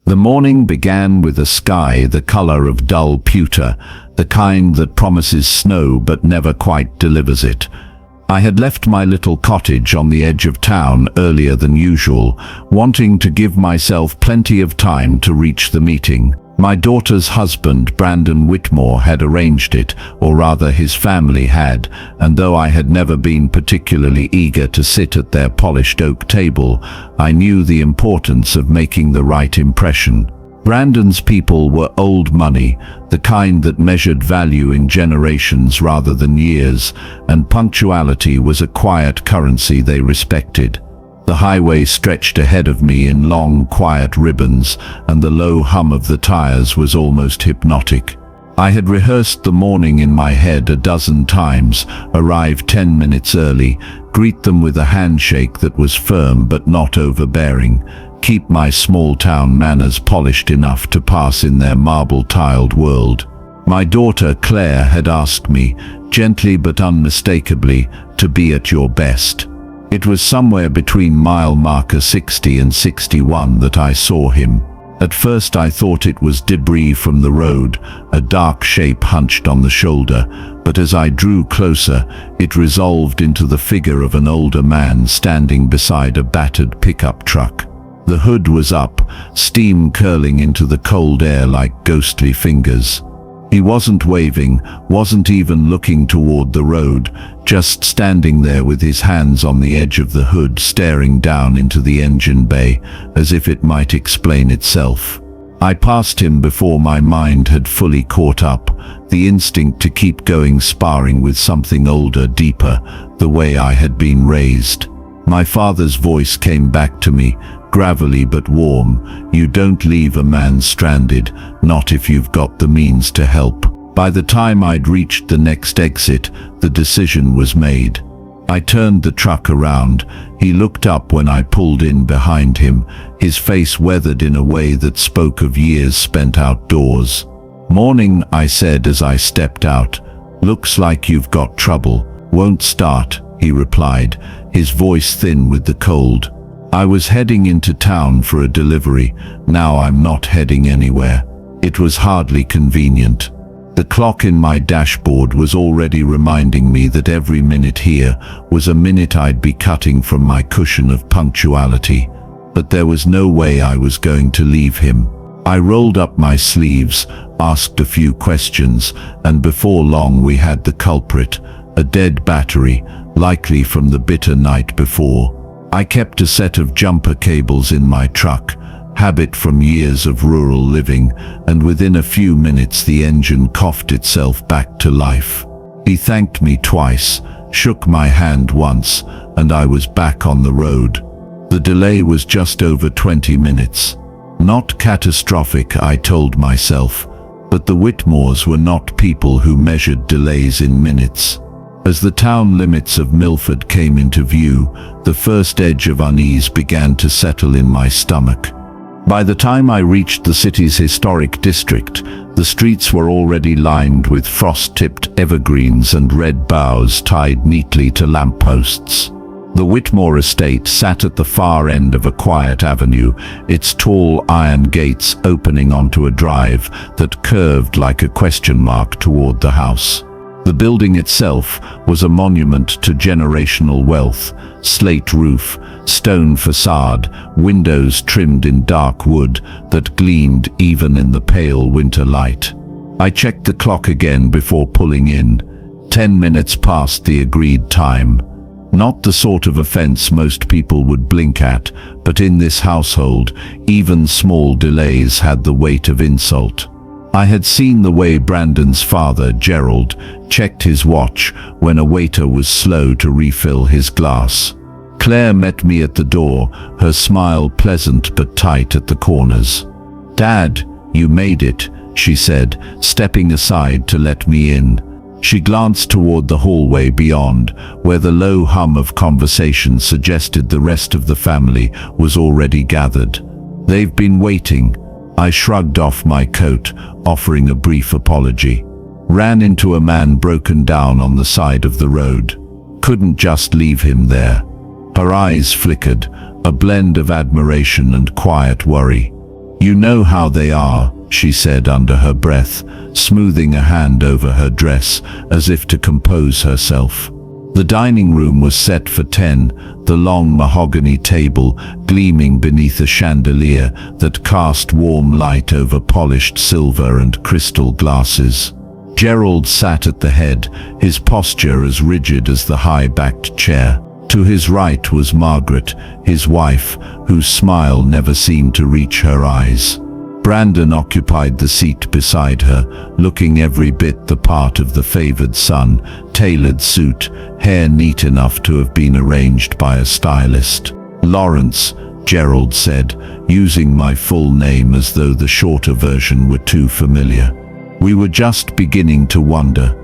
The morning began with a sky the color of dull pewter, the kind that promises snow but never quite delivers it. I had left my little cottage on the edge of town earlier than usual, wanting to give myself plenty of time to reach the meeting. My daughter's husband, Brandon Whitmore, had arranged it, or rather his family had, and though I had never been particularly eager to sit at their polished oak table, I knew the importance of making the right impression. Brandon's people were old money, the kind that measured value in generations rather than years, and punctuality was a quiet currency they respected. The highway stretched ahead of me in long, quiet ribbons, and the low hum of the tires was almost hypnotic. I had rehearsed the morning in my head a dozen times, arrive 10 minutes early, greet them with a handshake that was firm but not overbearing, keep my small-town manners polished enough to pass in their marble-tiled world. My daughter Claire had asked me, gently but unmistakably, to be at your best. It was somewhere between mile marker 60 and 61 that I saw him. At first I thought it was debris from the road, a dark shape hunched on the shoulder, but as I drew closer, it resolved into the figure of an older man standing beside a battered pickup truck. The hood was up, steam curling into the cold air like ghostly fingers. He wasn't waving, wasn't even looking toward the road, just standing there with his hands on the edge of the hood, staring down into the engine bay, as if it might explain itself. I passed him before my mind had fully caught up, the instinct to keep going, sparring with something older, deeper, the way I had been raised. My father's voice came back to me, gravelly but warm. You don't leave a man stranded, not if you've got the means to help. By the time I'd reached the next exit, the decision was made. I turned the truck around. He looked up when I pulled in behind him, his face weathered in a way that spoke of years spent outdoors. "Morning," I said as I stepped out. "Looks like you've got trouble." "Won't start," he replied, his voice thin with the cold. "I was heading into town for a delivery. Now I'm not heading anywhere." It was hardly convenient. The clock in my dashboard was already reminding me that every minute here was a minute I'd be cutting from my cushion of punctuality. But there was no way I was going to leave him. I rolled up my sleeves, asked a few questions, and before long we had the culprit, a dead battery, likely from the bitter night before. I kept a set of jumper cables in my truck, habit from years of rural living, and within a few minutes the engine coughed itself back to life. He thanked me twice, shook my hand once, and I was back on the road. The delay was just over 20 minutes. Not catastrophic, I told myself, but the Whitmores were not people who measured delays in minutes. As the town limits of Milford came into view, the first edge of unease began to settle in my stomach. By the time I reached the city's historic district, the streets were already lined with frost-tipped evergreens and red boughs tied neatly to lampposts. The Whitmore estate sat at the far end of a quiet avenue, its tall iron gates opening onto a drive that curved like a question mark toward the house. The building itself was a monument to generational wealth: slate roof, stone facade, windows trimmed in dark wood that gleamed even in the pale winter light. I checked the clock again before pulling in. 10 minutes past the agreed time. Not the sort of offense most people would blink at, but in this household, even small delays had the weight of insult. I had seen the way Brandon's father, Gerald, checked his watch when a waiter was slow to refill his glass. Claire met me at the door, her smile pleasant but tight at the corners. "Dad, you made it," she said, stepping aside to let me in. She glanced toward the hallway beyond, where the low hum of conversation suggested the rest of the family was already gathered. "They've been waiting." I shrugged off my coat, offering a brief apology. Ran into a man broken down on the side of the road. Couldn't just leave him there. Her eyes flickered, a blend of admiration and quiet worry. "You know how they are," she said under her breath, smoothing a hand over her dress as if to compose herself. The dining room was set for 10, the long mahogany table gleaming beneath a chandelier that cast warm light over polished silver and crystal glasses. Gerald sat at the head, his posture as rigid as the high-backed chair. To his right was Margaret, his wife, whose smile never seemed to reach her eyes. Brandon occupied the seat beside her, looking every bit the part of the favored son, tailored suit, hair neat enough to have been arranged by a stylist. "Lawrence," Gerald said, using my full name as though the shorter version were too familiar. We were just beginning to wonder.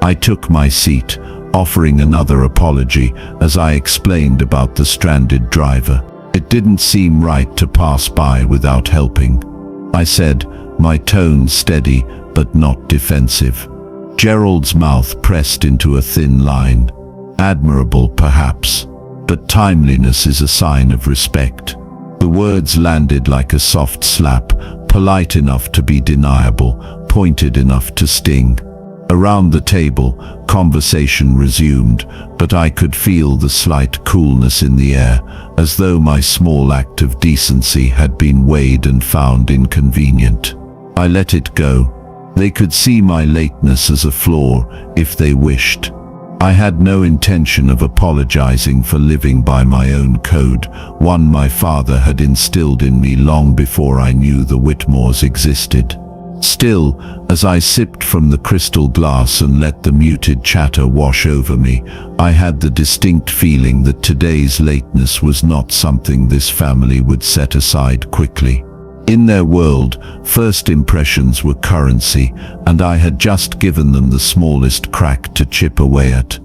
I took my seat, offering another apology as I explained about the stranded driver. It didn't seem right to pass by without helping, I said, my tone steady but not defensive. Gerald's mouth pressed into a thin line. Admirable, perhaps, but timeliness is a sign of respect. The words landed like a soft slap, polite enough to be deniable, pointed enough to sting. Around the table, conversation resumed, but I could feel the slight coolness in the air, as though my small act of decency had been weighed and found inconvenient. I let it go. They could see my lateness as a flaw, if they wished. I had no intention of apologizing for living by my own code, one my father had instilled in me long before I knew the Whitmores existed. Still, as I sipped from the crystal glass and let the muted chatter wash over me, I had the distinct feeling that today's lateness was not something this family would set aside quickly. In their world, first impressions were currency, and I had just given them the smallest crack to chip away at.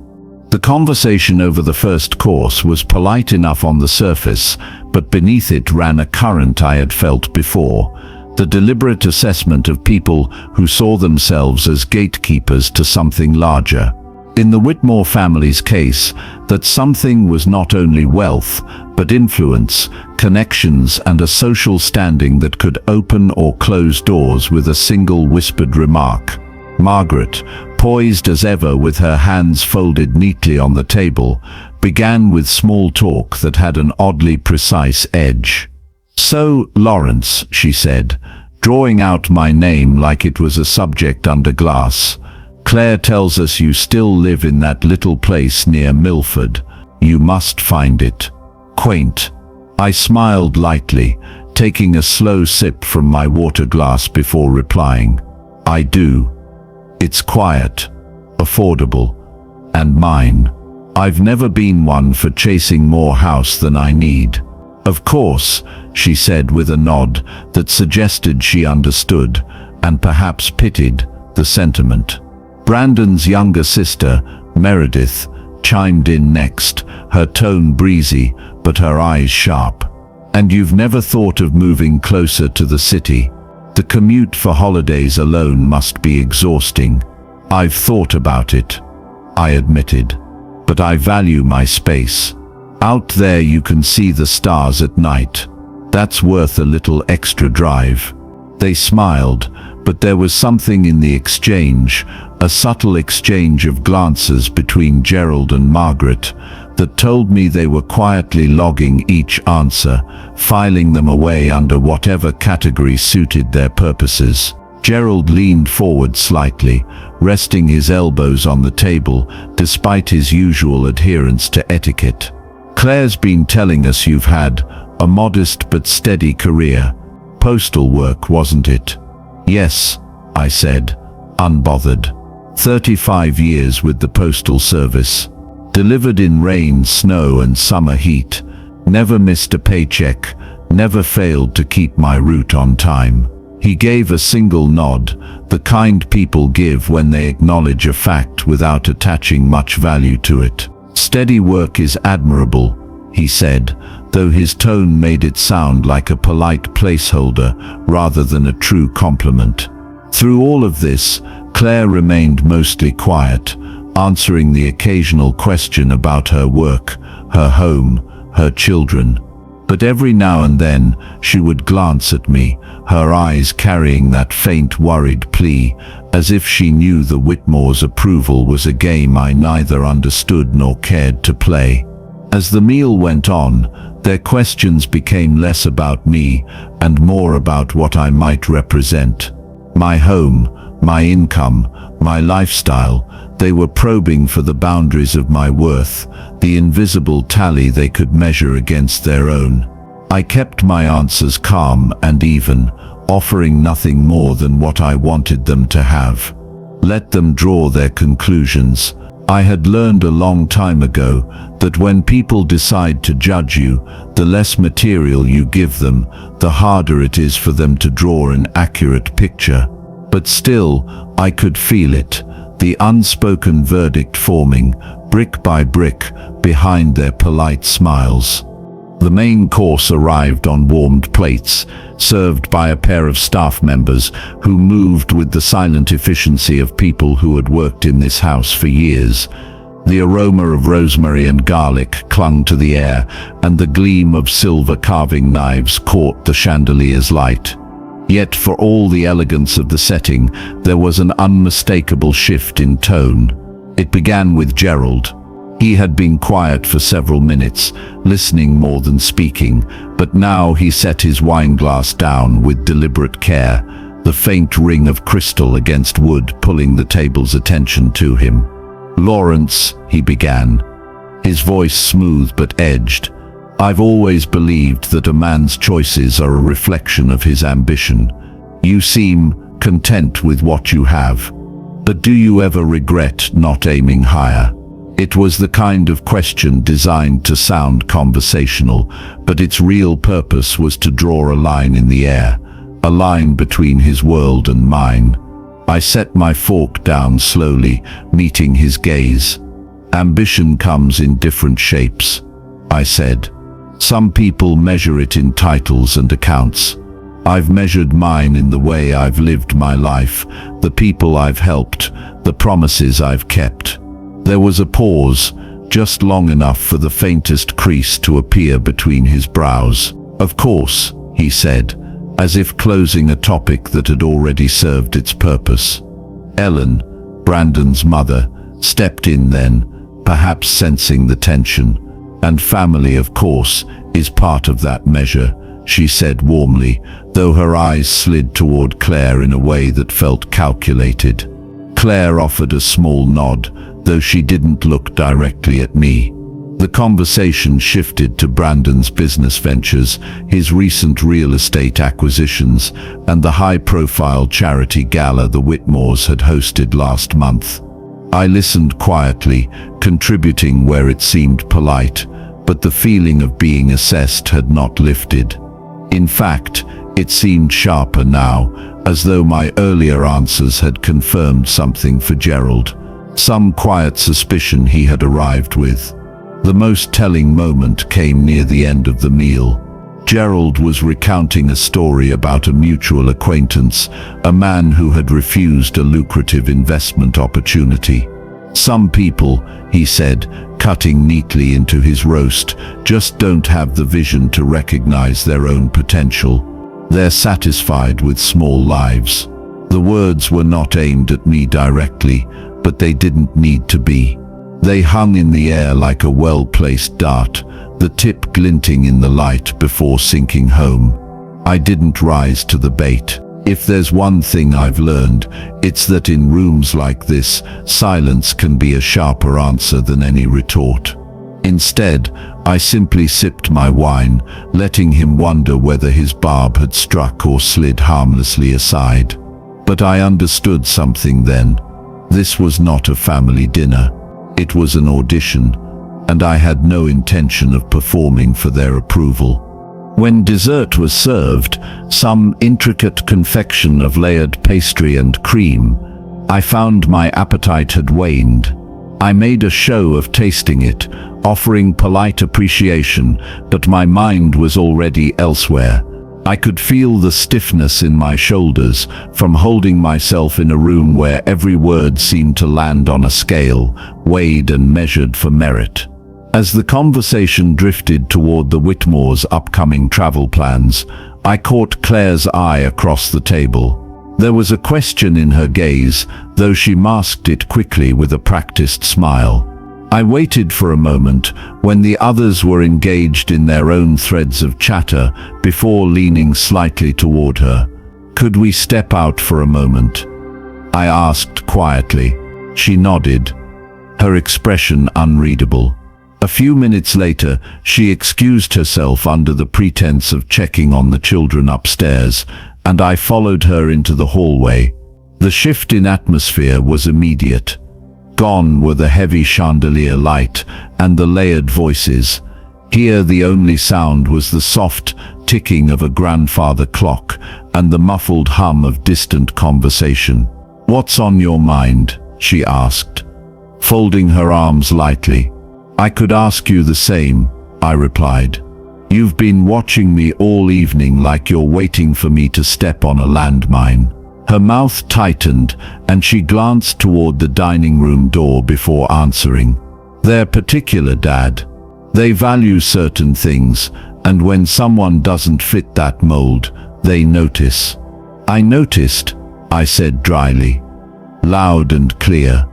The conversation over the first course was polite enough on the surface, but beneath it ran a current I had felt before. The deliberate assessment of people who saw themselves as gatekeepers to something larger. In the Whitmore family's case, that something was not only wealth, but influence, connections, and a social standing that could open or close doors with a single whispered remark. Margaret, poised as ever with her hands folded neatly on the table, began with small talk that had an oddly precise edge. "So, Lawrence," she said, drawing out my name like it was a subject under glass, "Claire tells us you still live in that little place near Milford. You must find it. Quaint." I smiled lightly, taking a slow sip from my water glass before replying, "I do. It's quiet, affordable, and mine. I've never been one for chasing more house than I need." "Of course," she said with a nod that suggested she understood, and perhaps pitied, the sentiment. Brandon's younger sister, Meredith, chimed in next, her tone breezy, but her eyes sharp. "And you've never thought of moving closer to the city? The commute for holidays alone must be exhausting." "I've thought about it," I admitted, "but I value my space. Out there you can see the stars at night. That's worth a little extra drive." They smiled, but there was something in the exchange, a subtle exchange of glances between Gerald and Margaret, that told me they were quietly logging each answer, filing them away under whatever category suited their purposes. Gerald leaned forward slightly, resting his elbows on the table, despite his usual adherence to etiquette. "Claire's been telling us you've had a modest but steady career. Postal work, wasn't it?" "Yes," I said, unbothered. 35 years with the Postal Service. Delivered in rain, snow, and summer heat. Never missed a paycheck, never failed to keep my route on time." He gave a single nod, the kind people give when they acknowledge a fact without attaching much value to it. "Steady work is admirable," he said, though his tone made it sound like a polite placeholder rather than a true compliment. Through all of this, Claire remained mostly quiet, answering the occasional question about her work, her home, her children. But every now and then, she would glance at me, her eyes carrying that faint, worried plea, as if she knew the Whitmores' approval was a game I neither understood nor cared to play. As the meal went on, their questions became less about me and more about what I might represent. My home, my income, my lifestyle. They were probing for the boundaries of my worth, the invisible tally they could measure against their own. I kept my answers calm and even, offering nothing more than what I wanted them to have. Let them draw their conclusions. I had learned a long time ago that when people decide to judge you, the less material you give them, the harder it is for them to draw an accurate picture. But still, I could feel it, the unspoken verdict forming, brick by brick, behind their polite smiles. The main course arrived on warmed plates, served by a pair of staff members who moved with the silent efficiency of people who had worked in this house for years. The aroma of rosemary and garlic clung to the air, and the gleam of silver carving knives caught the chandelier's light. Yet for all the elegance of the setting, there was an unmistakable shift in tone. It began with Gerald. He had been quiet for several minutes, listening more than speaking, but now he set his wineglass down with deliberate care, the faint ring of crystal against wood pulling the table's attention to him. "Lawrence," he began, his voice smooth but edged, "I've always believed that a man's choices are a reflection of his ambition. You seem content with what you have. But do you ever regret not aiming higher?" It was the kind of question designed to sound conversational, but its real purpose was to draw a line in the air, a line between his world and mine. I set my fork down slowly, meeting his gaze. "Ambition comes in different shapes," I said. "Some people measure it in titles and accounts. I've measured mine in the way I've lived my life, the people I've helped, the promises I've kept." There was a pause, just long enough for the faintest crease to appear between his brows. "Of course," he said, as if closing a topic that had already served its purpose. Ellen, Brandon's mother, stepped in then, perhaps sensing the tension. "And family, of course, is part of that measure," she said warmly, though her eyes slid toward Claire in a way that felt calculated. Claire offered a small nod, though she didn't look directly at me. The conversation shifted to Brandon's business ventures, his recent real estate acquisitions, and the high-profile charity gala the Whitmores had hosted last month. I listened quietly, contributing where it seemed polite, but the feeling of being assessed had not lifted. In fact, it seemed sharper now, as though my earlier answers had confirmed something for Gerald, some quiet suspicion he had arrived with. The most telling moment came near the end of the meal. Gerald was recounting a story about a mutual acquaintance, a man who had refused a lucrative investment opportunity. "Some people," he said, cutting neatly into his roast, "just don't have the vision to recognize their own potential. They're satisfied with small lives." The words were not aimed at me directly, but they didn't need to be. They hung in the air like a well-placed dart, the tip glinting in the light before sinking home. I didn't rise to the bait. If there's one thing I've learned, it's that in rooms like this, silence can be a sharper answer than any retort. Instead, I simply sipped my wine, letting him wonder whether his barb had struck or slid harmlessly aside. But I understood something then. This was not a family dinner. It was an audition, and I had no intention of performing for their approval. When dessert was served, some intricate confection of layered pastry and cream, I found my appetite had waned. I made a show of tasting it, offering polite appreciation, but my mind was already elsewhere. I could feel the stiffness in my shoulders from holding myself in a room where every word seemed to land on a scale, weighed and measured for merit. As the conversation drifted toward the Whitmores' upcoming travel plans, I caught Claire's eye across the table. There was a question in her gaze, though she masked it quickly with a practiced smile. I waited for a moment when the others were engaged in their own threads of chatter before leaning slightly toward her. "Could we step out for a moment?" I asked quietly. She nodded, her expression unreadable. A few minutes later, she excused herself under the pretense of checking on the children upstairs, and I followed her into the hallway. The shift in atmosphere was immediate. Gone were the heavy chandelier light and the layered voices. Here the only sound was the soft ticking of a grandfather clock and the muffled hum of distant conversation. "What's on your mind?" she asked, folding her arms lightly. "I could ask you the same," I replied. "You've been watching me all evening like you're waiting for me to step on a landmine." Her mouth tightened and she glanced toward the dining room door before answering. "They're particular, Dad. They value certain things, and when someone doesn't fit that mold, they notice." "I noticed," I said dryly, loud and clear.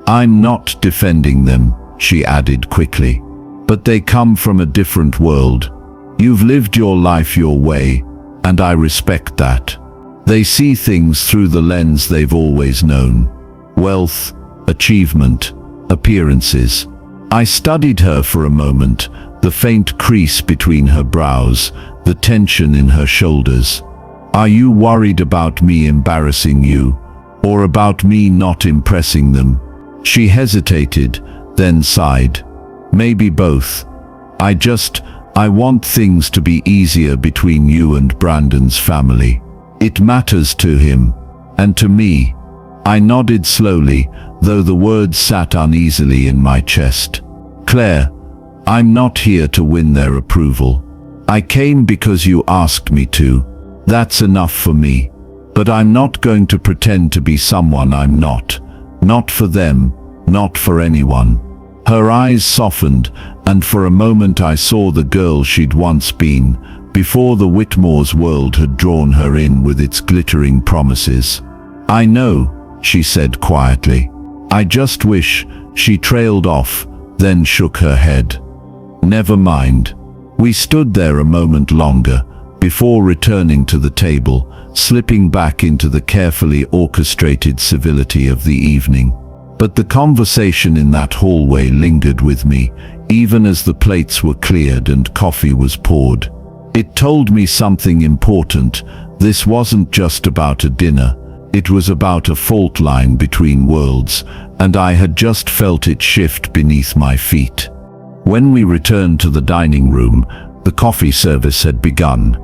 "I'm not defending them," she added quickly. "But they come from a different world. You've lived your life your way, and I respect that. They see things through the lens they've always known. Wealth, achievement, appearances." I studied her for a moment, the faint crease between her brows, the tension in her shoulders. "Are you worried about me embarrassing you, or about me not impressing them?" She hesitated, then sighed. "Maybe both. I want things to be easier between you and Brandon's family. It matters to him, and to me." I nodded slowly, though the words sat uneasily in my chest. "Claire, I'm not here to win their approval. I came because you asked me to. That's enough for me. But I'm not going to pretend to be someone I'm not. Not for them, not for anyone." Her eyes softened, and for a moment I saw the girl she'd once been, before the Whitmores' world had drawn her in with its glittering promises. "I know," she said quietly. "I just wish," she trailed off, then shook her head. "Never mind." We stood there a moment longer, before returning to the table, slipping back into the carefully orchestrated civility of the evening. But the conversation in that hallway lingered with me, even as the plates were cleared and coffee was poured. It told me something important. This wasn't just about a dinner. It was about a fault line between worlds, and I had just felt it shift beneath my feet. When we returned to the dining room, the coffee service had begun.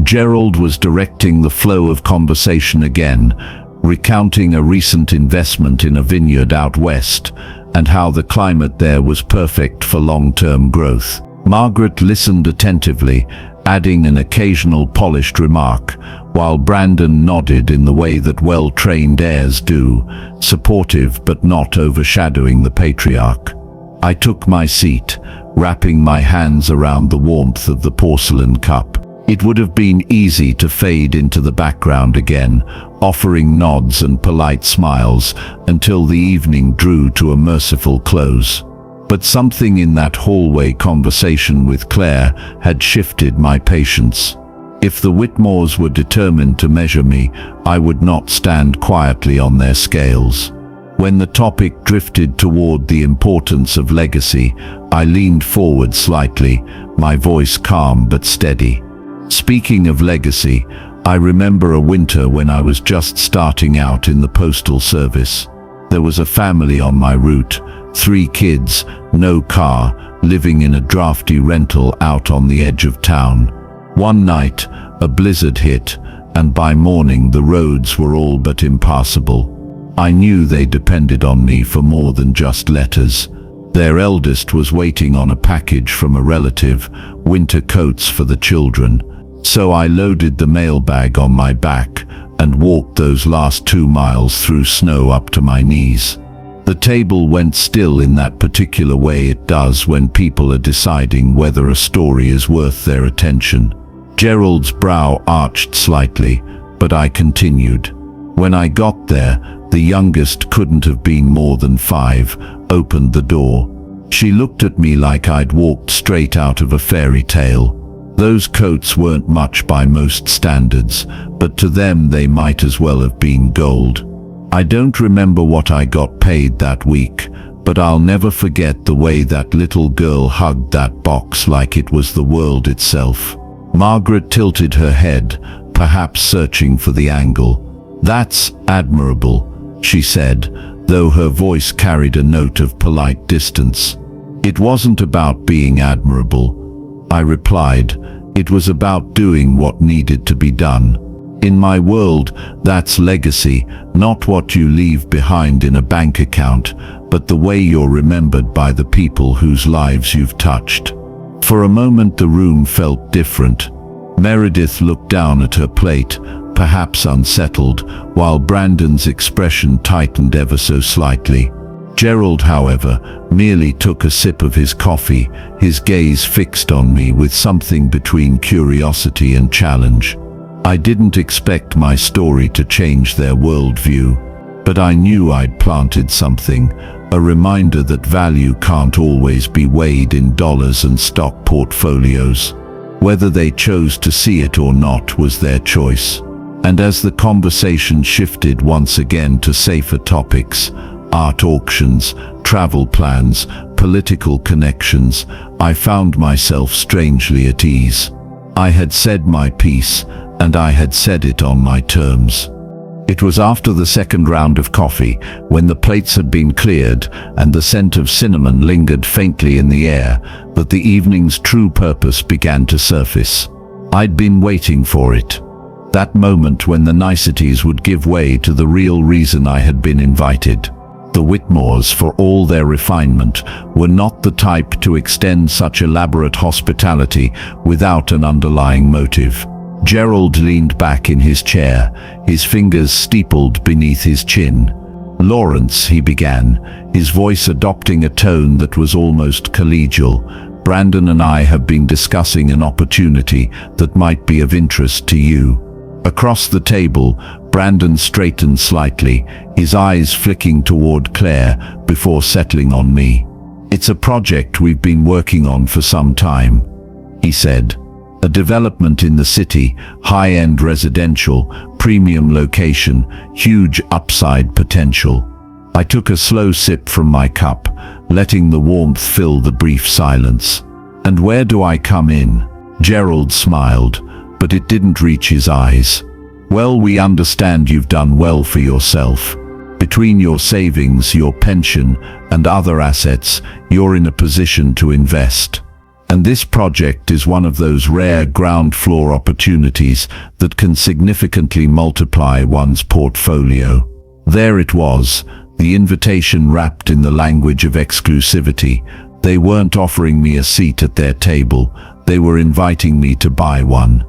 Gerald was directing the flow of conversation again, recounting a recent investment in a vineyard out west, and how the climate there was perfect for long-term growth. Margaret listened attentively, adding an occasional polished remark, while Brandon nodded in the way that well-trained heirs do, supportive but not overshadowing the patriarch. I took my seat, wrapping my hands around the warmth of the porcelain cup. It would have been easy to fade into the background again, offering nods and polite smiles until the evening drew to a merciful close. But something in that hallway conversation with Claire had shifted my patience. If the Whitmores were determined to measure me, I would not stand quietly on their scales. When the topic drifted toward the importance of legacy, I leaned forward slightly, my voice calm but steady. "Speaking of legacy, I remember a winter when I was just starting out in the postal service. There was a family on my route, 3 kids, no car, living in a drafty rental out on the edge of town. One night, a blizzard hit, and by morning the roads were all but impassable. I knew they depended on me for more than just letters. Their eldest was waiting on a package from a relative, winter coats for the children. So I loaded the mailbag on my back and walked those last 2 miles through snow up to my knees. The table went still in that particular way it does when people are deciding whether a story is worth their attention. Gerald's brow arched slightly, but I continued. When I got there, the youngest couldn't have been more than 5, opened the door. She looked at me like I'd walked straight out of a fairy tale. Those coats weren't much by most standards, but to them they might as well have been gold. I don't remember what I got paid that week, but I'll never forget the way that little girl hugged that box like it was the world itself. Margaret tilted her head, perhaps searching for the angle. "That's admirable," she said, though her voice carried a note of polite distance. "It wasn't about being admirable," I replied. "It was about doing what needed to be done. In my world, that's legacy, not what you leave behind in a bank account, but the way you're remembered by the people whose lives you've touched." For a moment the room felt different. Meredith looked down at her plate, perhaps unsettled, while Brandon's expression tightened ever so slightly. Gerald, however, merely took a sip of his coffee, his gaze fixed on me with something between curiosity and challenge. I didn't expect my story to change their worldview, but I knew I'd planted something, a reminder that value can't always be weighed in dollars and stock portfolios. Whether they chose to see it or not was their choice. And as the conversation shifted once again to safer topics, art auctions, travel plans, political connections, I found myself strangely at ease. I had said my piece, and I had said it on my terms. It was after the second round of coffee, when the plates had been cleared and the scent of cinnamon lingered faintly in the air, that the evening's true purpose began to surface. I'd been waiting for it. That moment when the niceties would give way to the real reason I had been invited. The Whitmores, for all their refinement, were not the type to extend such elaborate hospitality without an underlying motive. Gerald leaned back in his chair, his fingers steepled beneath his chin. "Lawrence," he began, his voice adopting a tone that was almost collegial, "Brandon and I have been discussing an opportunity that might be of interest to you." Across the table, Brandon straightened slightly, his eyes flicking toward Claire before settling on me. "It's a project we've been working on for some time," he said. "A development in the city, high-end residential, premium location, huge upside potential." I took a slow sip from my cup, letting the warmth fill the brief silence. "And where do I come in?" Gerald smiled, but it didn't reach his eyes. "Well, we understand you've done well for yourself. Between your savings, your pension, and other assets, you're in a position to invest. And this project is one of those rare ground floor opportunities that can significantly multiply one's portfolio." There it was, the invitation wrapped in the language of exclusivity. They weren't offering me a seat at their table, they were inviting me to buy one.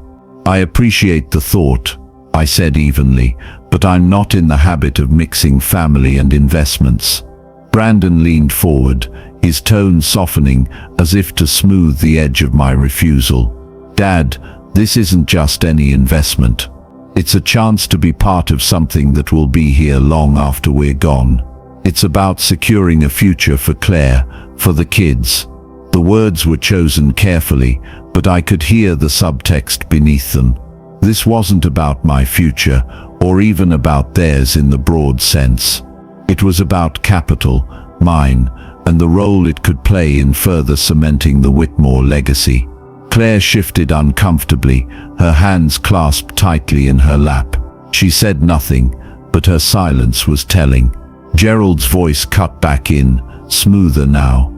"I appreciate the thought," I said evenly, "but I'm not in the habit of mixing family and investments." Brandon leaned forward, his tone softening as if to smooth the edge of my refusal. "Dad, this isn't just any investment. It's a chance to be part of something that will be here long after we're gone. It's about securing a future for Claire, for the kids." The words were chosen carefully, but I could hear the subtext beneath them. This wasn't about my future, or even about theirs in the broad sense. It was about capital, mine, and the role it could play in further cementing the Whitmore legacy. Claire shifted uncomfortably, her hands clasped tightly in her lap. She said nothing, but her silence was telling. Gerald's voice cut back in, smoother now.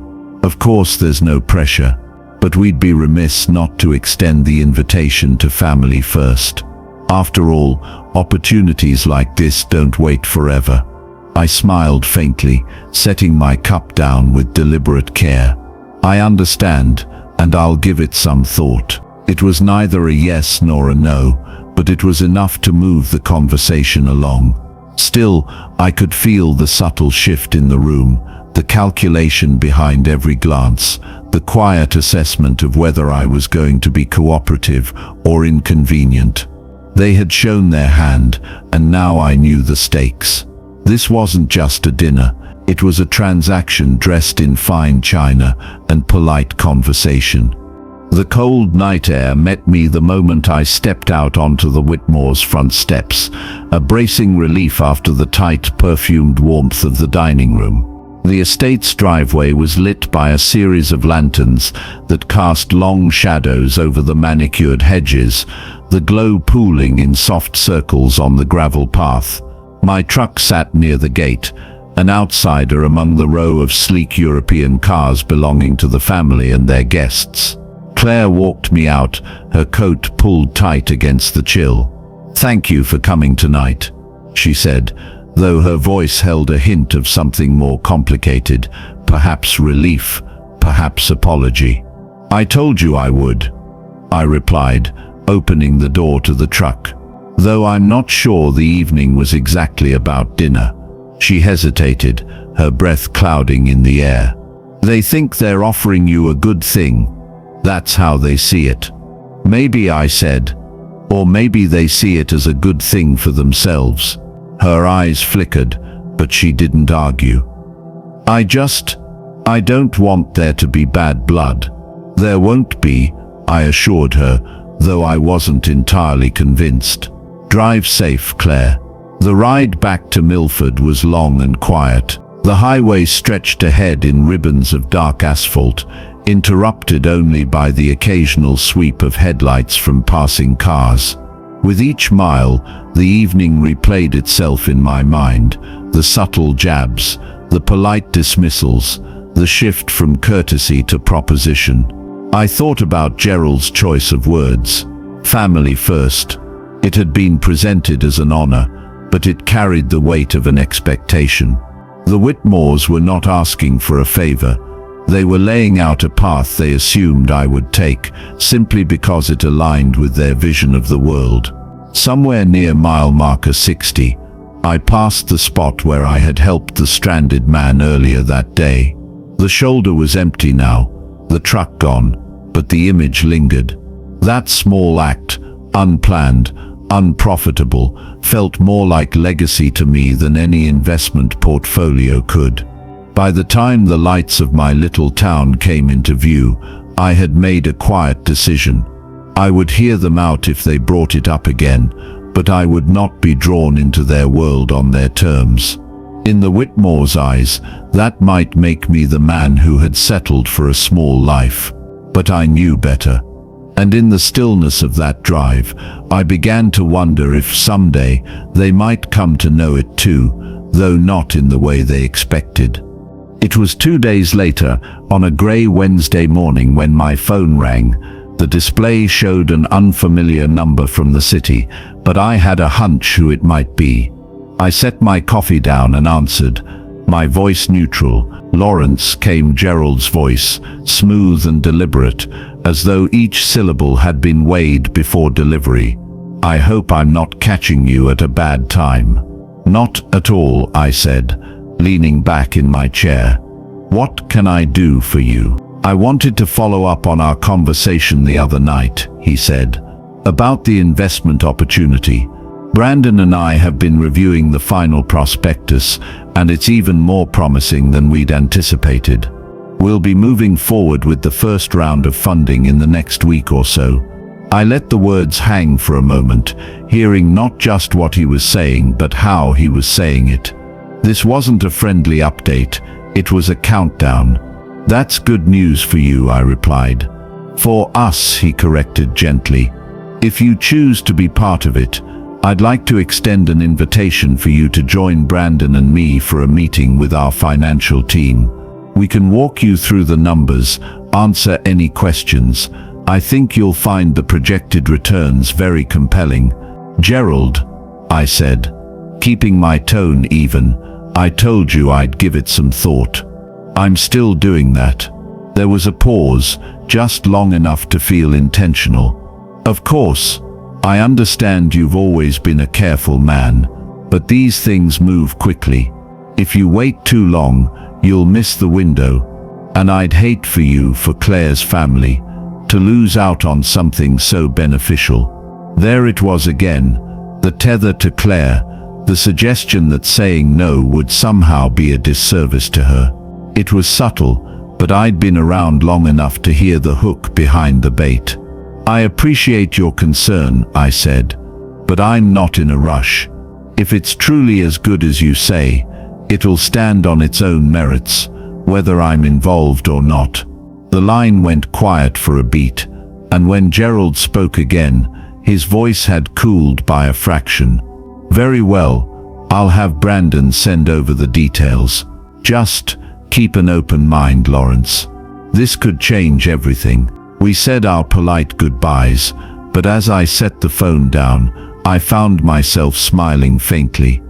"Of course there's no pressure, but we'd be remiss not to extend the invitation to family first. After all, opportunities like this don't wait forever." I smiled faintly, setting my cup down with deliberate care. "I understand, and I'll give it some thought." It was neither a yes nor a no, but it was enough to move the conversation along. Still, I could feel the subtle shift in the room, the calculation behind every glance, the quiet assessment of whether I was going to be cooperative or inconvenient. They had shown their hand, and now I knew the stakes. This wasn't just a dinner, it was a transaction dressed in fine china and polite conversation. The cold night air met me the moment I stepped out onto the Whitmores' front steps, a bracing relief after the tight, perfumed warmth of the dining room. The estate's driveway was lit by a series of lanterns that cast long shadows over the manicured hedges, the glow pooling in soft circles on the gravel path. My truck sat near the gate, an outsider among the row of sleek European cars belonging to the family and their guests. Claire walked me out, her coat pulled tight against the chill. "Thank you for coming tonight," she said, though her voice held a hint of something more complicated, perhaps relief, perhaps apology. "I told you I would," I replied, opening the door to the truck. "Though I'm not sure the evening was exactly about dinner." She hesitated, her breath clouding in the air. "They think they're offering you a good thing. That's how they see it." "Maybe," I said, "or maybe they see it as a good thing for themselves." Her eyes flickered, but she didn't argue. I don't want there to be bad blood." "There won't be," I assured her, though I wasn't entirely convinced. "Drive safe, Claire." The ride back to Milford was long and quiet. The highway stretched ahead in ribbons of dark asphalt, interrupted only by the occasional sweep of headlights from passing cars. With each mile, the evening replayed itself in my mind, the subtle jabs, the polite dismissals, the shift from courtesy to proposition. I thought about Gerald's choice of words. Family first. It had been presented as an honor, but it carried the weight of an expectation. The Whitmores were not asking for a favor. They were laying out a path they assumed I would take, simply because it aligned with their vision of the world. Somewhere near mile marker 60, I passed the spot where I had helped the stranded man earlier that day. The shoulder was empty now, the truck gone, but the image lingered. That small act, unplanned, unprofitable, felt more like legacy to me than any investment portfolio could. By the time the lights of my little town came into view, I had made a quiet decision. I would hear them out if they brought it up again, but I would not be drawn into their world on their terms. In the Whitmores' eyes, that might make me the man who had settled for a small life. But I knew better. And in the stillness of that drive, I began to wonder if someday they might come to know it too, though not in the way they expected. It was 2 days later, on a grey Wednesday morning, when my phone rang. The display showed an unfamiliar number from the city, but I had a hunch who it might be. I set my coffee down and answered, my voice neutral. "Lawrence," came Gerald's voice, smooth and deliberate, as though each syllable had been weighed before delivery. "I hope I'm not catching you at a bad time." "Not at all," I said, leaning back in my chair. "What can I do for you?" "I wanted to follow up on our conversation the other night," he said, "about the investment opportunity. Brandon and I have been reviewing the final prospectus, and it's even more promising than we'd anticipated. We'll be moving forward with the first round of funding in the next week or so." I let the words hang for a moment, hearing not just what he was saying, but how he was saying it. This wasn't a friendly update, it was a countdown. "That's good news for you," I replied. "For us," he corrected gently. "If you choose to be part of it, I'd like to extend an invitation for you to join Brandon and me for a meeting with our financial team. We can walk you through the numbers, answer any questions. I think you'll find the projected returns very compelling." "Gerald," I said, keeping my tone even, "I told you I'd give it some thought." "I'm still doing that." There was a pause, just long enough to feel intentional. "Of course, I understand you've always been a careful man, but these things move quickly. If you wait too long, you'll miss the window." And I'd hate for you, for Claire's family, to lose out on something so beneficial. There it was again, the tether to Claire, the suggestion that saying no would somehow be a disservice to her. It was subtle, but I'd been around long enough to hear the hook behind the bait. I appreciate your concern, I said, but I'm not in a rush. If it's truly as good as you say, it'll stand on its own merits, whether I'm involved or not. The line went quiet for a beat, and when Gerald spoke again, his voice had cooled by a fraction. Very well, I'll have Brandon send over the details. Just keep an open mind, Lawrence. This could change everything. We said our polite goodbyes, but as I set the phone down, I found myself smiling faintly.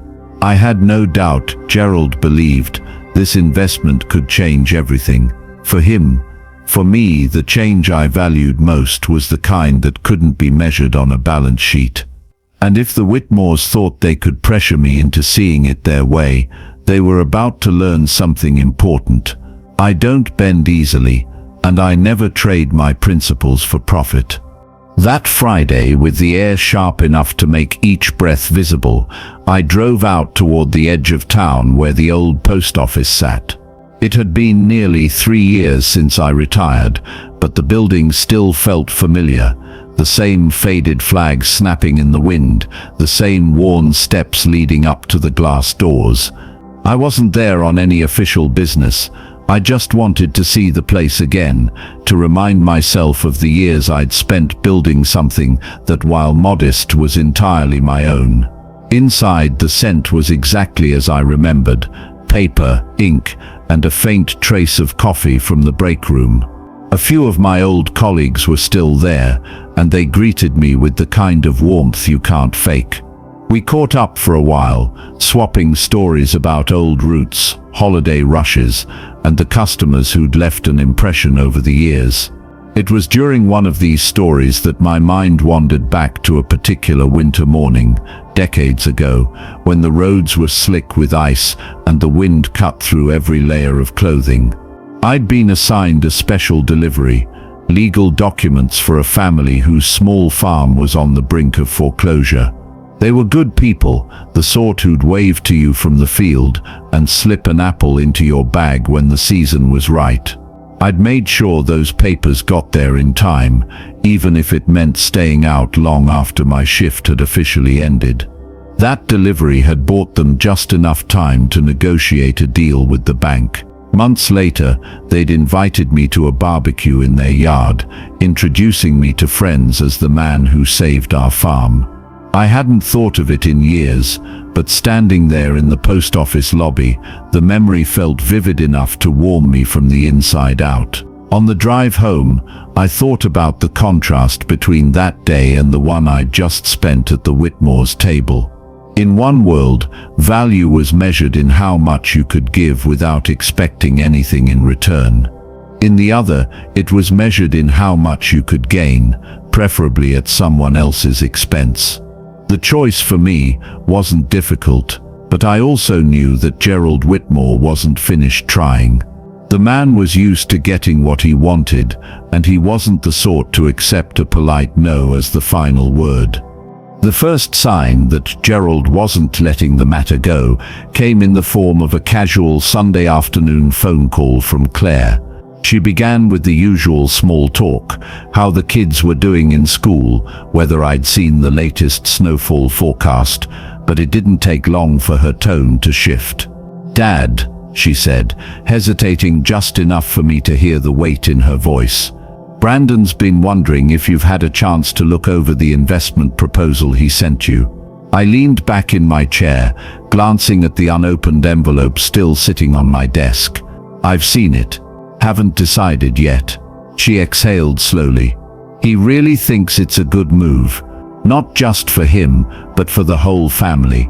I had no doubt Gerald believed this investment could change everything. For him. For me, the change I valued most was the kind that couldn't be measured on a balance sheet. And if the Whitmores thought they could pressure me into seeing it their way, they were about to learn something important. I don't bend easily, and I never trade my principles for profit. That Friday, with the air sharp enough to make each breath visible, I drove out toward the edge of town where the old post office sat. It had been nearly 3 years since I retired, but the building still felt familiar. The same faded flags snapping in the wind, the same worn steps leading up to the glass doors. I wasn't there on any official business. I just wanted to see the place again, to remind myself of the years I'd spent building something that, while modest, was entirely my own. Inside, the scent was exactly as I remembered: paper, ink, and a faint trace of coffee from the break room. A few of my old colleagues were still there, and they greeted me with the kind of warmth you can't fake. We caught up for a while, swapping stories about old routes, holiday rushes, and the customers who'd left an impression over the years. It was during one of these stories that my mind wandered back to a particular winter morning, decades ago, when the roads were slick with ice and the wind cut through every layer of clothing. I'd been assigned a special delivery, legal documents for a family whose small farm was on the brink of foreclosure. They were good people, the sort who'd wave to you from the field and slip an apple into your bag when the season was right. I'd made sure those papers got there in time, even if it meant staying out long after my shift had officially ended. That delivery had bought them just enough time to negotiate a deal with the bank. Months later, they'd invited me to a barbecue in their yard, introducing me to friends as the man who saved our farm. I hadn't thought of it in years, but standing there in the post office lobby, the memory felt vivid enough to warm me from the inside out. On the drive home, I thought about the contrast between that day and the one I'd just spent at the Whitmores' table. In one world, value was measured in how much you could give without expecting anything in return. In the other, it was measured in how much you could gain, preferably at someone else's expense. The choice for me wasn't difficult, but I also knew that Gerald Whitmore wasn't finished trying. The man was used to getting what he wanted, and he wasn't the sort to accept a polite no as the final word. The first sign that Gerald wasn't letting the matter go came in the form of a casual Sunday afternoon phone call from Claire. She began with the usual small talk, how the kids were doing in school, whether I'd seen the latest snowfall forecast, but it didn't take long for her tone to shift. "Dad," she said, hesitating just enough for me to hear the weight in her voice. "Brandon's been wondering if you've had a chance to look over the investment proposal he sent you." I leaned back in my chair, glancing at the unopened envelope still sitting on my desk. "I've seen it. Haven't decided yet." She exhaled slowly. "He really thinks it's a good move. Not just for him, but for the whole family."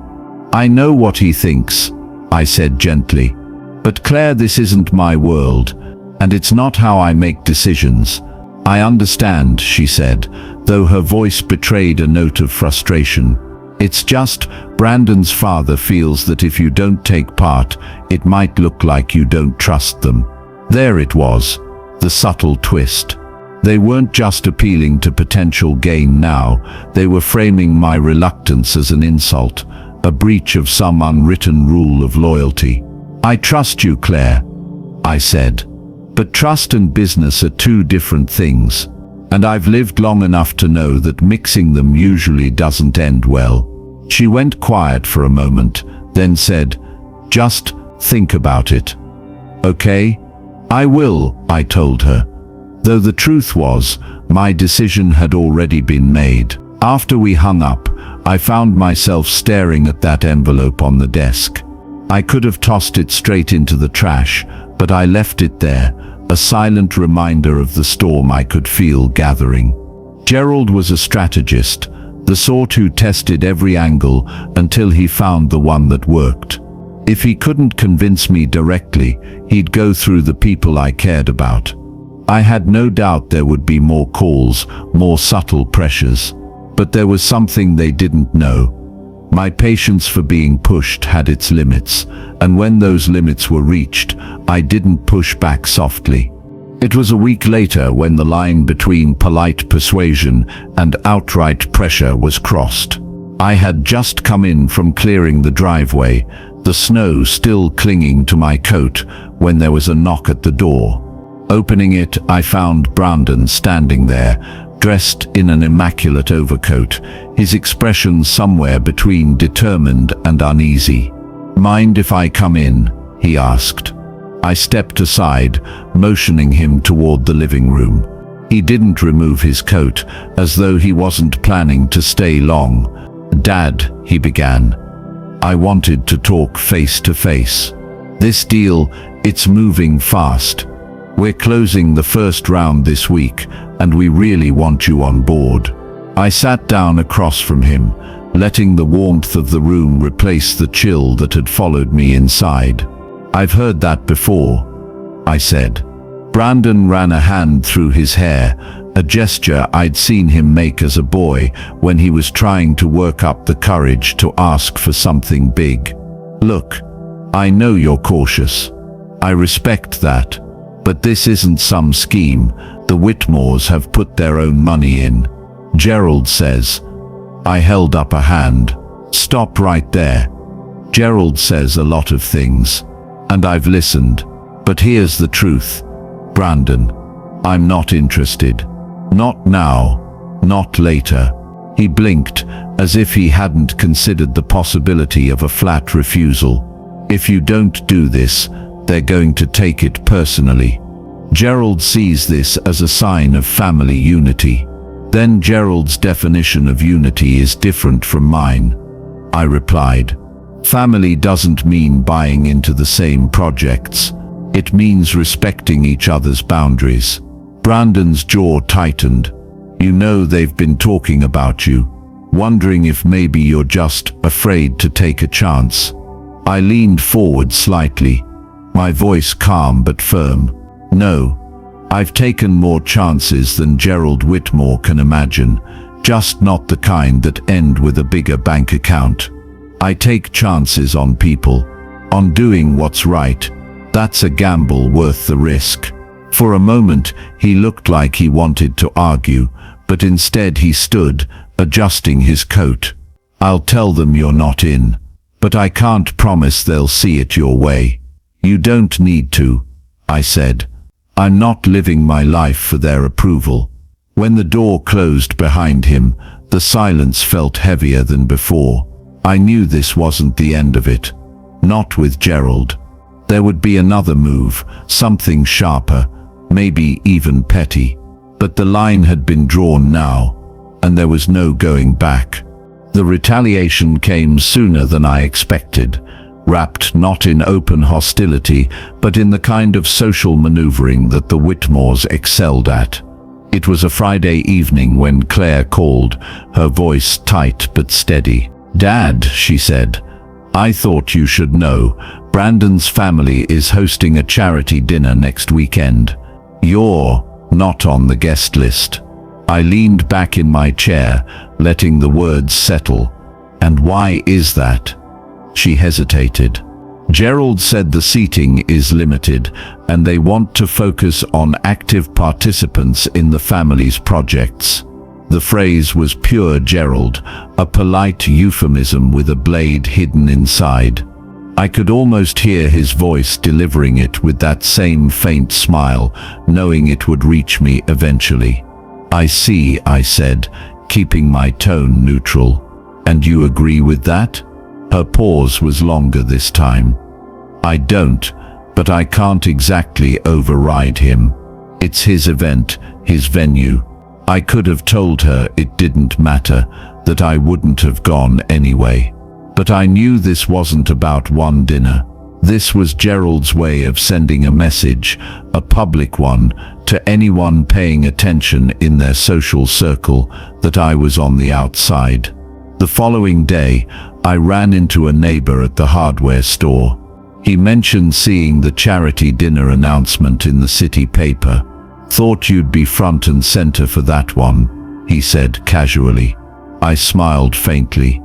"I know what he thinks," I said gently. "But Claire, this isn't my world, and it's not how I make decisions." "I understand," she said, though her voice betrayed a note of frustration. "It's just, Brandon's father feels that if you don't take part, it might look like you don't trust them." There it was, the subtle twist. They weren't just appealing to potential gain now, they were framing my reluctance as an insult, a breach of some unwritten rule of loyalty. "I trust you, Claire," I said. "But trust and business are two different things, and I've lived long enough to know that mixing them usually doesn't end well." She went quiet for a moment, then said, "Just think about it." "Okay, I will," I told her. Though the truth was, my decision had already been made. After we hung up, I found myself staring at that envelope on the desk. I could have tossed it straight into the trash, but I left it there, a silent reminder of the storm I could feel gathering. Gerald was a strategist, the sort who tested every angle until he found the one that worked. If he couldn't convince me directly, he'd go through the people I cared about. I had no doubt there would be more calls, more subtle pressures. But there was something they didn't know. My patience for being pushed had its limits, and when those limits were reached, I didn't push back softly. It was a week later when the line between polite persuasion and outright pressure was crossed. I had just come in from clearing the driveway, the snow still clinging to my coat, when there was a knock at the door. Opening it, I found Brandon standing there, dressed in an immaculate overcoat, his expression somewhere between determined and uneasy. "Mind if I come in?" he asked. I stepped aside, motioning him toward the living room. He didn't remove his coat, as though he wasn't planning to stay long. "Dad," he began, "I wanted to talk face to face. This deal, it's moving fast. We're closing the first round this week, and we really want you on board." I sat down across from him, letting the warmth of the room replace the chill that had followed me inside. "I've heard that before," I said. Brandon ran a hand through his hair, a gesture I'd seen him make as a boy when he was trying to work up the courage to ask for something big. "Look, I know you're cautious. I respect that. But this isn't some scheme. The Whitmores have put their own money in. Gerald says." I held up a hand. "Stop right there. Gerald says a lot of things, and I've listened. But here's the truth, Brandon. I'm not interested. Not now, not later." He blinked, as if he hadn't considered the possibility of a flat refusal. "If you don't do this, they're going to take it personally. Gerald sees this as a sign of family unity." "Then Gerald's definition of unity is different from mine," I replied. "Family doesn't mean buying into the same projects. It means respecting each other's boundaries." Brandon's jaw tightened. "You know they've been talking about you, wondering if maybe you're just afraid to take a chance." I leaned forward slightly, my voice calm but firm. "No, I've taken more chances than Gerald Whitmore can imagine, just not the kind that end with a bigger bank account. I take chances on people, on doing what's right. That's a gamble worth the risk." For a moment, he looked like he wanted to argue, but instead he stood, adjusting his coat. "I'll tell them you're not in, but I can't promise they'll see it your way." "You don't need to," I said. "I'm not living my life for their approval." When the door closed behind him, the silence felt heavier than before. I knew this wasn't the end of it. Not with Gerald. There would be another move, something sharper, maybe even petty. But the line had been drawn now, and there was no going back. The retaliation came sooner than I expected, wrapped not in open hostility, but in the kind of social maneuvering that the Whitmores excelled at. It was a Friday evening when Claire called, her voice tight but steady. "Dad," she said, "I thought you should know. Brandon's family is hosting a charity dinner next weekend. You're not on the guest list." I leaned back in my chair, letting the words settle. "And why is that?" She hesitated. Gerald said the seating is limited and they want to focus on active participants in the family's projects. The phrase was pure Gerald, a polite euphemism with a blade hidden inside. I could almost hear his voice delivering it with that same faint smile, knowing it would reach me eventually. "I see," I said, keeping my tone neutral. "And you agree with that?" Her pause was longer this time. "I don't, but I can't exactly override him. It's his event, his venue." I could have told her it didn't matter, that I wouldn't have gone anyway. But I knew this wasn't about one dinner. This was Gerald's way of sending a message, a public one, to anyone paying attention in their social circle, that I was on the outside. The following day, I ran into a neighbor at the hardware store. He mentioned seeing the charity dinner announcement in the city paper. "Thought you'd be front and center for that one," he said casually. I smiled faintly.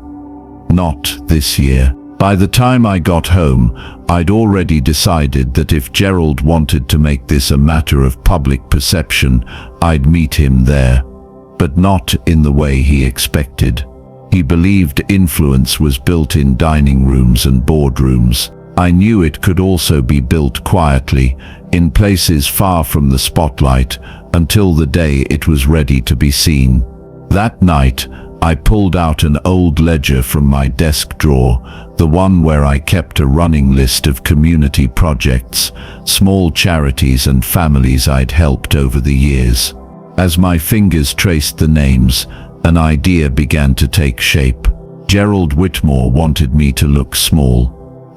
"Not this year." By the time I got home, I'd already decided that if Gerald wanted to make this a matter of public perception, I'd meet him there. But not in the way he expected. He believed influence was built in dining rooms and boardrooms. I knew it could also be built quietly, in places far from the spotlight, until the day it was ready to be seen. That night, I pulled out an old ledger from my desk drawer, the one where I kept a running list of community projects, small charities and families I'd helped over the years. As my fingers traced the names, an idea began to take shape. Gerald Whitmore wanted me to look small.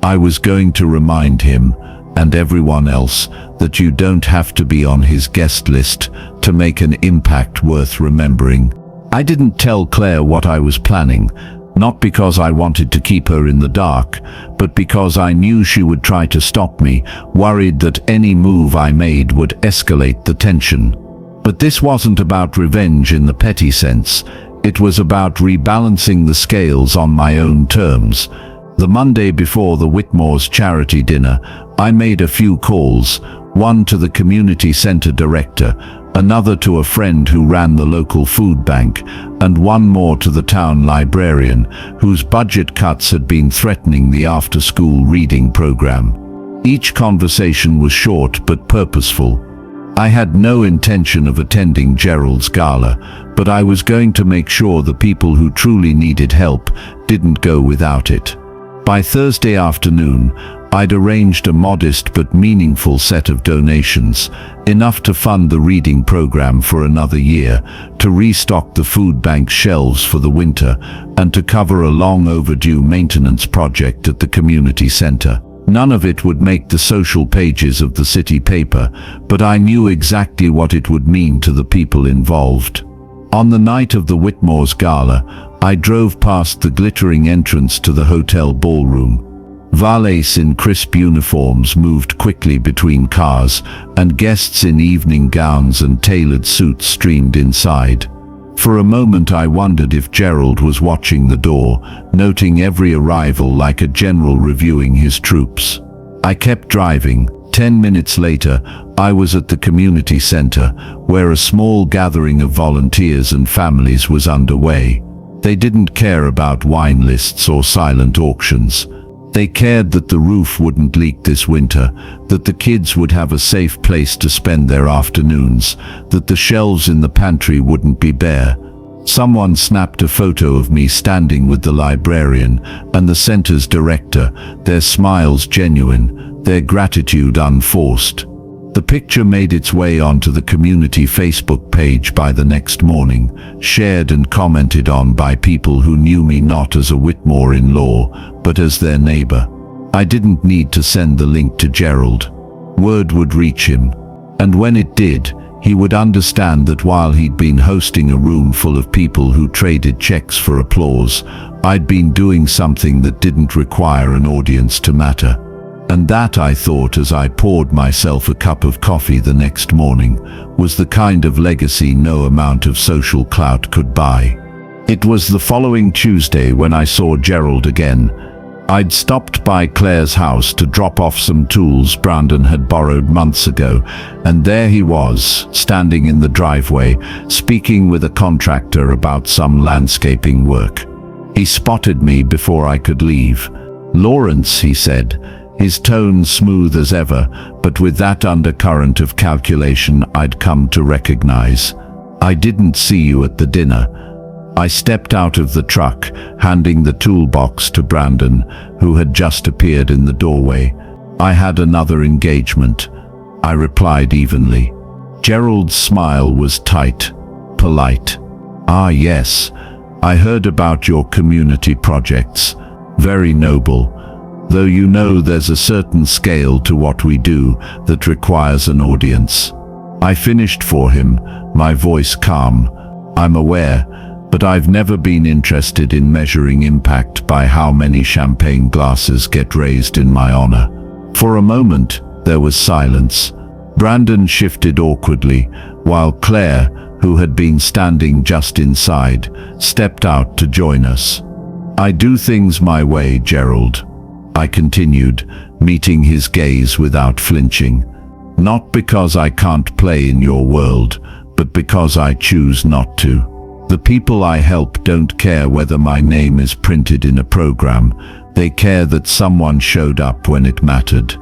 I was going to remind him, and everyone else, that you don't have to be on his guest list to make an impact worth remembering. I didn't tell Claire what I was planning, not because I wanted to keep her in the dark, but because I knew she would try to stop me, worried that any move I made would escalate the tension. But this wasn't about revenge in the petty sense. It was about rebalancing the scales on my own terms. The Monday before the Whitmores charity dinner, I made a few calls, one to the community center director, another to a friend who ran the local food bank, and one more to the town librarian, whose budget cuts had been threatening the after-school reading program. Each conversation was short but purposeful. I had no intention of attending Gerald's gala, but I was going to make sure the people who truly needed help didn't go without it. By Thursday afternoon, I'd arranged a modest but meaningful set of donations, enough to fund the reading program for another year, to restock the food bank shelves for the winter, and to cover a long overdue maintenance project at the community center. None of it would make the social pages of the city paper, but I knew exactly what it would mean to the people involved. On the night of the Whitmores gala, I drove past the glittering entrance to the hotel ballroom. Valets in crisp uniforms moved quickly between cars, and guests in evening gowns and tailored suits streamed inside. For a moment I wondered if Gerald was watching the door, noting every arrival like a general reviewing his troops. I kept driving. 10 minutes later, I was at the community center, where a small gathering of volunteers and families was underway. They didn't care about wine lists or silent auctions. They cared that the roof wouldn't leak this winter, that the kids would have a safe place to spend their afternoons, that the shelves in the pantry wouldn't be bare. Someone snapped a photo of me standing with the librarian and the center's director, their smiles genuine, their gratitude unforced. The picture made its way onto the community Facebook page by the next morning, shared and commented on by people who knew me not as a Whitmore-in-law, but as their neighbor. I didn't need to send the link to Gerald. Word would reach him. And when it did, he would understand that while he'd been hosting a room full of people who traded checks for applause, I'd been doing something that didn't require an audience to matter. And that, I thought as I poured myself a cup of coffee the next morning, was the kind of legacy no amount of social clout could buy. It was the following Tuesday when I saw Gerald again. I'd stopped by Claire's house to drop off some tools Brandon had borrowed months ago, and there he was, standing in the driveway, speaking with a contractor about some landscaping work. He spotted me before I could leave. "Lawrence," he said, his tone smooth as ever, but with that undercurrent of calculation I'd come to recognize. "I didn't see you at the dinner." I stepped out of the truck, handing the toolbox to Brandon, who had just appeared in the doorway. "I had another engagement," I replied evenly. Gerald's smile was tight, polite. "Ah, yes, I heard about your community projects. Very noble. Though you know there's a certain scale to what we do that requires an audience." I finished for him, my voice calm. "I'm aware, but I've never been interested in measuring impact by how many champagne glasses get raised in my honor." For a moment, there was silence. Brandon shifted awkwardly, while Claire, who had been standing just inside, stepped out to join us. "I do things my way, Gerald," I continued, meeting his gaze without flinching. "Not because I can't play in your world, but because I choose not to. The people I help don't care whether my name is printed in a program. They care that someone showed up when it mattered."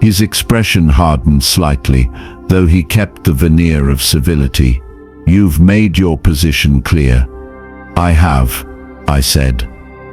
His expression hardened slightly, though he kept the veneer of civility. "You've made your position clear." "I have," I said,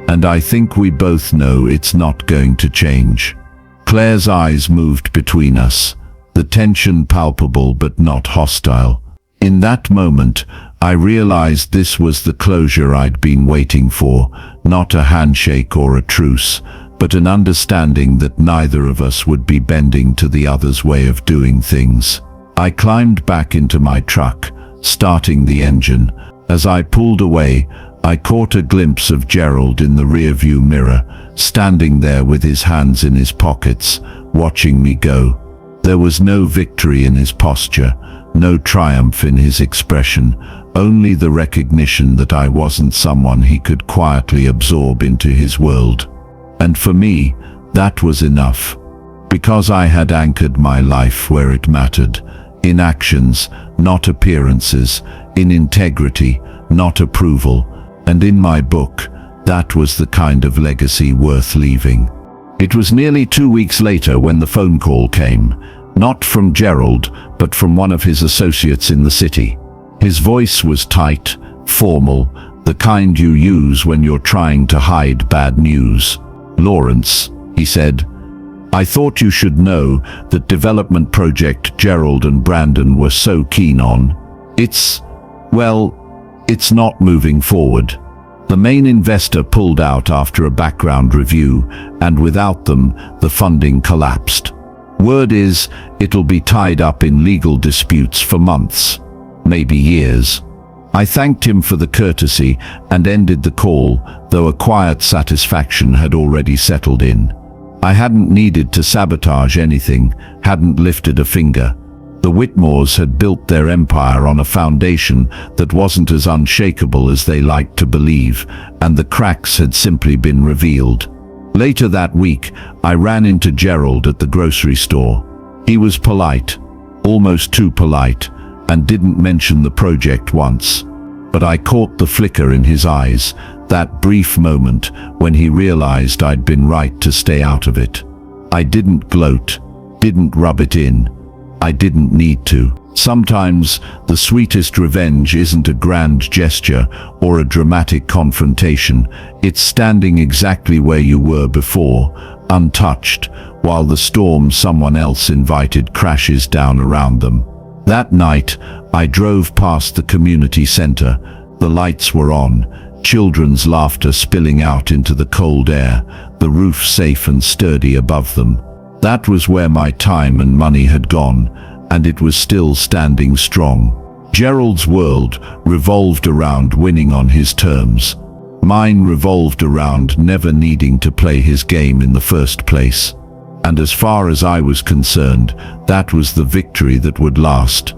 "and I think we both know it's not going to change." Claire's eyes moved between us, the tension palpable but not hostile. In that moment, I realized this was the closure I'd been waiting for, not a handshake or a truce, but an understanding that neither of us would be bending to the other's way of doing things. I climbed back into my truck, starting the engine. As I pulled away, I caught a glimpse of Gerald in the rearview mirror, standing there with his hands in his pockets, watching me go. There was no victory in his posture, no triumph in his expression, only the recognition that I wasn't someone he could quietly absorb into his world. And for me, that was enough. Because I had anchored my life where it mattered, in actions, not appearances, in integrity, not approval, and in my book, that was the kind of legacy worth leaving. It was nearly 2 weeks later when the phone call came, not from Gerald, but from one of his associates in the city. His voice was tight, formal, the kind you use when you're trying to hide bad news. "Lawrence," he said, "I thought you should know that development project Gerald and Brandon were so keen on. It's not moving forward. The main investor pulled out after a background review, and without them, the funding collapsed. Word is, it'll be tied up in legal disputes for months, maybe years." I thanked him for the courtesy and ended the call, though a quiet satisfaction had already settled in. I hadn't needed to sabotage anything, hadn't lifted a finger. The Whitmores had built their empire on a foundation that wasn't as unshakable as they liked to believe, and the cracks had simply been revealed. Later that week, I ran into Gerald at the grocery store. He was polite, almost too polite, and didn't mention the project once. But I caught the flicker in his eyes, that brief moment when he realized I'd been right to stay out of it. I didn't gloat, didn't rub it in. I didn't need to. Sometimes the sweetest revenge isn't a grand gesture or a dramatic confrontation. It's standing exactly where you were before, untouched, while the storm someone else invited crashes down around them. That night, I drove past the community center. The lights were on, children's laughter spilling out into the cold air, the roof safe and sturdy above them. That was where my time and money had gone, and it was still standing strong. Gerald's world revolved around winning on his terms. Mine revolved around never needing to play his game in the first place. And as far as I was concerned, that was the victory that would last.